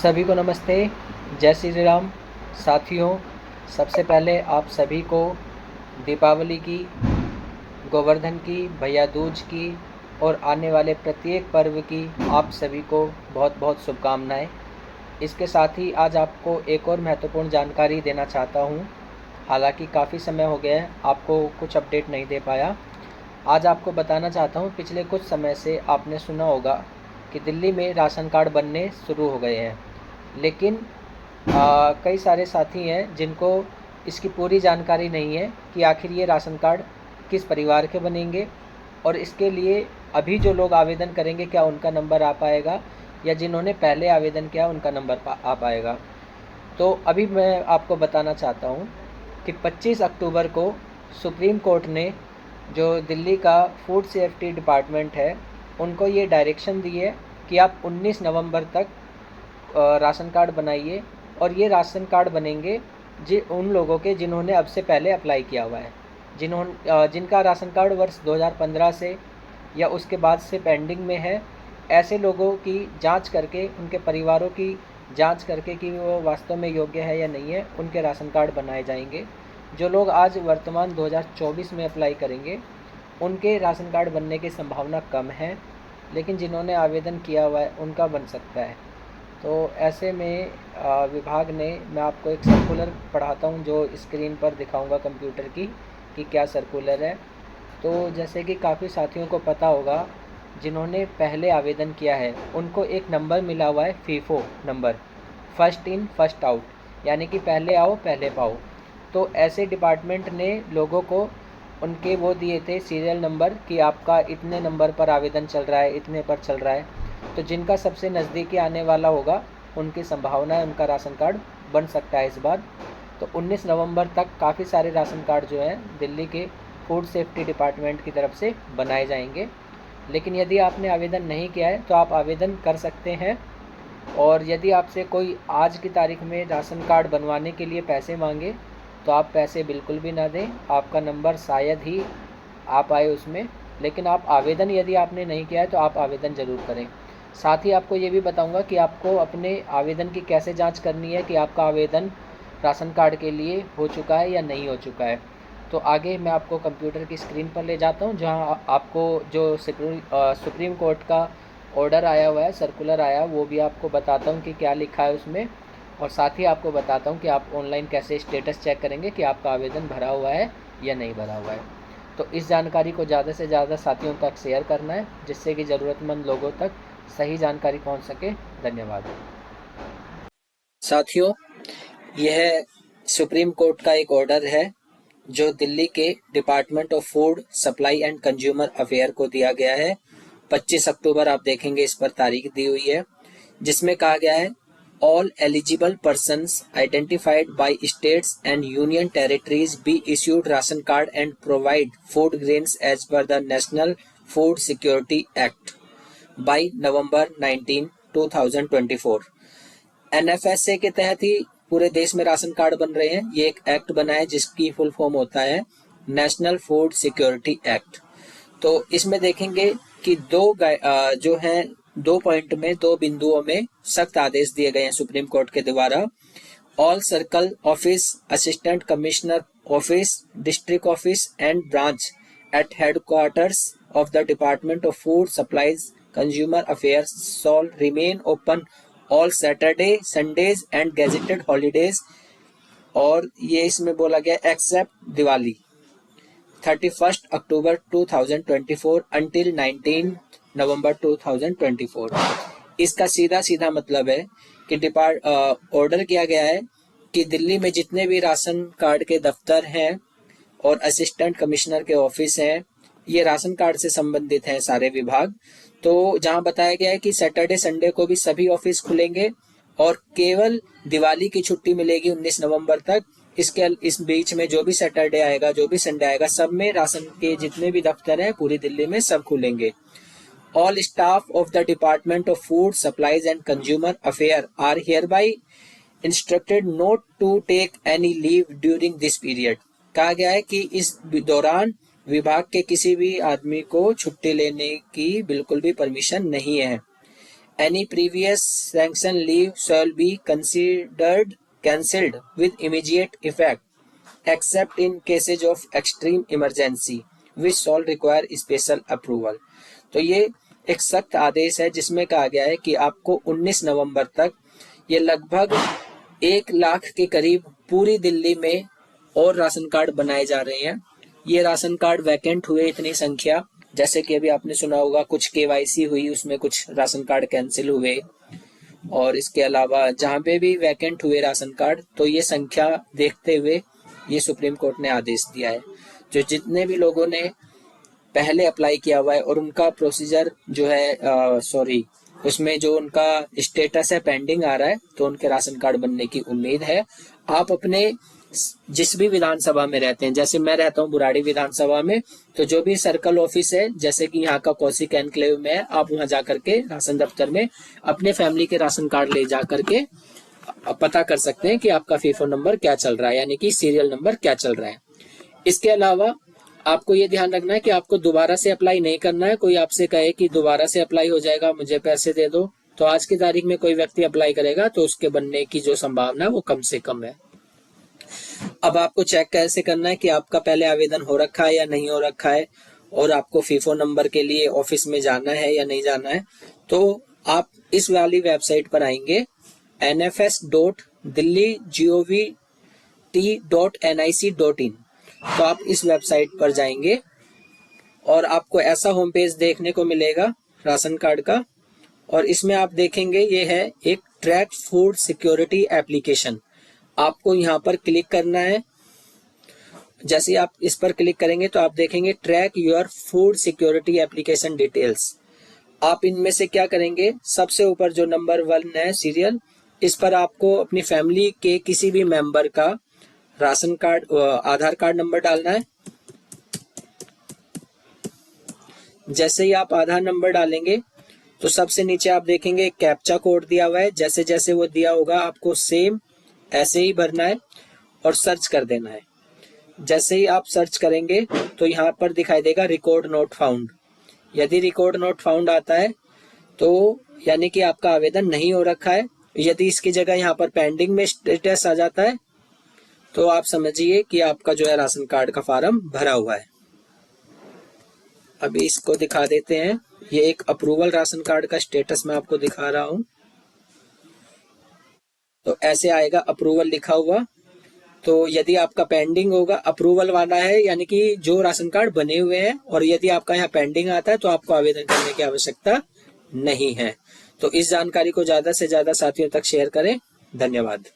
सभी को नमस्ते, जय श्री राम। साथियों, सबसे पहले आप सभी को दीपावली की, गोवर्धन की, भैया दूज की और आने वाले प्रत्येक पर्व की आप सभी को बहुत बहुत शुभकामनाएं। इसके साथ ही आज आपको एक और महत्वपूर्ण जानकारी देना चाहता हूं। हालांकि काफ़ी समय हो गया है, आपको कुछ अपडेट नहीं दे पाया। आज आपको बताना चाहता हूं, पिछले कुछ समय से आपने सुना होगा कि दिल्ली में राशन कार्ड बनने शुरू हो गए हैं, लेकिन कई सारे साथी हैं जिनको इसकी पूरी जानकारी नहीं है कि आखिर ये राशन कार्ड किस परिवार के बनेंगे और इसके लिए अभी जो लोग आवेदन करेंगे क्या उनका नंबर आ पाएगा या जिन्होंने पहले आवेदन किया उनका नंबर आ पाएगा। तो अभी मैं आपको बताना चाहता हूँ कि 25 अक्टूबर को सुप्रीम कोर्ट ने, जो दिल्ली का फूड सेफ्टी डिपार्टमेंट है, उनको ये डायरेक्शन दी है कि आप 19 नवंबर तक राशन कार्ड बनाइए और ये राशन कार्ड बनेंगे उन लोगों के जिन्होंने अब से पहले अप्लाई किया हुआ है, जिनका राशन कार्ड वर्ष 2015 से या उसके बाद से पेंडिंग में है। ऐसे लोगों की जांच करके, उनके परिवारों की जांच करके कि वो वास्तव में योग्य है या नहीं है, उनके राशन कार्ड बनाए जाएंगे। जो लोग आज वर्तमान 2024 में अप्लाई करेंगे उनके राशन कार्ड बनने की संभावना कम है, लेकिन जिन्होंने आवेदन किया हुआ है उनका बन सकता है। तो ऐसे में विभाग ने, मैं आपको एक सर्कुलर पढ़ाता हूँ जो स्क्रीन पर दिखाऊंगा कंप्यूटर की कि क्या सर्कुलर है। तो जैसे कि काफ़ी साथियों को पता होगा, जिन्होंने पहले आवेदन किया है उनको एक नंबर मिला हुआ है, FIFO number, first in first out, यानी कि पहले आओ पहले पाओ। तो ऐसे डिपार्टमेंट ने लोगों को उनके वो दिए थे सीरियल नंबर कि आपका इतने नंबर पर आवेदन चल रहा है, इतने पर चल रहा है। तो जिनका सबसे नज़दीकी आने वाला होगा उनकी संभावना है उनका राशन कार्ड बन सकता है इस बार। तो 19 नवंबर तक काफ़ी सारे राशन कार्ड जो हैं दिल्ली के फूड सेफ्टी डिपार्टमेंट की तरफ से बनाए जाएंगे। लेकिन यदि आपने आवेदन नहीं किया है तो आप आवेदन कर सकते हैं। और यदि आपसे कोई आज की तारीख में राशन कार्ड बनवाने के लिए पैसे मांगे तो आप पैसे बिल्कुल भी ना दें। आपका नंबर शायद ही आप आए उसमें, लेकिन आप आवेदन, यदि आपने नहीं किया है तो आप आवेदन ज़रूर करें। साथ ही आपको ये भी बताऊंगा कि आपको अपने आवेदन की कैसे जांच करनी है कि आपका आवेदन राशन कार्ड के लिए हो चुका है या नहीं हो चुका है। तो आगे मैं आपको कंप्यूटर की स्क्रीन पर ले जाता हूँ, जहाँ आपको जो सुप्रीम कोर्ट का ऑर्डर आया हुआ है, सर्कुलर आया, वो भी आपको बताता हूँ कि क्या लिखा है उसमें। और साथ ही आपको बताता हूँ कि आप ऑनलाइन कैसे स्टेटस चेक करेंगे कि आपका आवेदन भरा हुआ है या नहीं भरा हुआ है। तो इस जानकारी को ज़्यादा से ज़्यादा साथियों तक शेयर करना है, जिससे कि ज़रूरतमंद लोगों तक सही जानकारी पहुंच सके। धन्यवाद साथियों। यह सुप्रीम कोर्ट का एक ऑर्डर है जो दिल्ली के department of food supply and consumer affair को दिया गया है। 25 अक्टूबर आप देखेंगे इस पर तारीख दी हुई है, जिसमें कहा गया है, all eligible persons identified by states and union territories be issued ration card and provide food grains as per the national food security act by November 19, 2024। NFSA के तहत ही पूरे देश में राशन कार्ड बन रहे हैं। ये एक एक्ट बना है जिसकी फुल फॉर्म होता है नेशनल फूड सिक्योरिटी एक्ट। तो इसमें देखेंगे कि जो हैं, 2 पॉइंट में, 2 बिंदुओं में सख्त आदेश दिए गए हैं सुप्रीम कोर्ट के द्वारा। All circle office, assistant commissioner office, district office and branch at headquarters of the Department of Food Supplies Consumer Affairs shall remain open all Saturday, Sundays and gazetted holidays। और ये इसमें बोला गया accept Diwali 31 अक्टूबर 2024 until 19 नवंबर 2024। इसका सीधा सीधा मतलब है कि ऑर्डर किया गया है कि दिल्ली में जितने भी राशन कार्ड के दफ्तर हैं और असिस्टेंट कमिश्नर के ऑफिस हैं, ये राशन कार्ड से संबंधित हैं सारे विभाग। तो जहां बताया गया है कि सैटरडे संडे को भी सभी ऑफिस खुलेंगे और केवल दिवाली की छुट्टी मिलेगी 19 नवंबर तक। इस बीच में जो भी सैटरडे आएगा, जो भी संडे आएगा, सब में राशन के जितने भी दफ्तर हैं पूरी दिल्ली में सब खुलेंगे। All staff of the department of food supplies and consumer affair are hereby instructed not to take any leave during this period. कहा गया है कि इस दौरान विभाग के किसी भी आदमी को छुट्टी लेने की बिल्कुल भी परमिशन नहीं है। Any previous sanction leave shall be considered cancelled with immediate effect, except in cases of extreme emergency, which shall require special approval. तो ये एक सख्त आदेश है जिसमें कहा गया है कि आपको 19 नवंबर तक ये लगभग 1 लाख के करीब पूरी दिल्ली में और राशन कार्ड बनाए जा रहे हैं। ये राशन कार्ड वैकेंट हुए इतनी संख्या, जैसे कि अभी आपने सुना होगा कुछ केवाईसी हुई, उसमें कुछ राशन कार्ड कैंसिल हुए, और इसके अलावा जहाँ पे भी वैकेंट हुए राशन कार्ड, तो ये संख्या देखते हुए ये सुप्रीम कोर्ट ने आदेश दिया है। जो जितने भी लोगों ने पहले अप्लाई किया हुआ है और उनका प्रोसीजर जो है उसमें जो उनका स्टेटस है पेंडिंग आ रहा है, तो उनके राशन कार्ड बनने की उम्मीद है। आप अपने जिस भी विधानसभा में रहते हैं, जैसे मैं रहता हूँ बुराड़ी विधानसभा में, तो जो भी सर्कल ऑफिस है, जैसे कि यहाँ का कौशिक एनक्लेव में है, आप वहां जाकर के राशन दफ्तर में अपने फैमिली के राशन कार्ड ले जाकर के पता कर सकते हैं कि आपका फीफो नंबर क्या चल रहा है, यानी कि सीरियल नंबर क्या चल रहा है। इसके अलावा आपको ये ध्यान रखना है कि आपको दोबारा से अप्लाई नहीं करना है। कोई आपसे कहे कि दोबारा से अप्लाई हो जाएगा, मुझे पैसे दे दो, तो आज की तारीख में कोई व्यक्ति अप्लाई करेगा तो उसके बनने की जो संभावना है वो कम से कम है। अब आपको चेक कैसे करना है कि आपका पहले आवेदन हो रखा है या नहीं हो रखा है, और आपको फीफो नंबर के लिए ऑफिस में जाना है या नहीं जाना है, तो आप इस वाली वेबसाइट पर आएंगे nfs.delhi.gov.nic.in। तो आप इस वेबसाइट पर जाएंगे और आपको ऐसा होम पेज देखने को मिलेगा राशन कार्ड का, और इसमें आप देखेंगे ये है एक ट्रैक फूड सिक्योरिटी एप्लीकेशन। आपको यहाँ पर क्लिक करना है। जैसे ही आप इस पर क्लिक करेंगे तो आप देखेंगे track your food security application details. आप इनमें से क्या करेंगे, सबसे ऊपर जो नंबर 1 है सीरियल, इस पर आपको अपनी फैमिली के किसी भी मेंबर का राशन कार्ड आधार कार्ड नंबर डालना है। जैसे ही आप आधार नंबर डालेंगे तो सबसे नीचे आप देखेंगे कैप्चा कोड दिया हुआ है। जैसे जैसे वो दिया होगा आपको सेम ऐसे ही भरना है और सर्च कर देना है। जैसे ही आप सर्च करेंगे तो यहाँ पर दिखाई देगा रिकॉर्ड नॉट फाउंड। यदि रिकॉर्ड नॉट फाउंड आता है तो यानी कि आपका आवेदन नहीं हो रखा है। यदि इसकी जगह यहाँ पर पेंडिंग में स्टेटस आ जाता है तो आप समझिए कि आपका जो है राशन कार्ड का फॉर्म भरा हुआ है। अभी इसको दिखा देते हैं। ये एक अप्रूवल राशन कार्ड का स्टेटस मैं आपको दिखा रहा हूं। तो ऐसे आएगा अप्रूवल लिखा हुआ। तो यदि आपका पेंडिंग होगा, अप्रूवल वाला है यानी कि जो राशन कार्ड बने हुए हैं, और यदि आपका यहाँ पेंडिंग आता है तो आपको आवेदन करने की आवश्यकता नहीं है। तो इस जानकारी को ज्यादा से ज्यादा साथियों तक शेयर करें। धन्यवाद।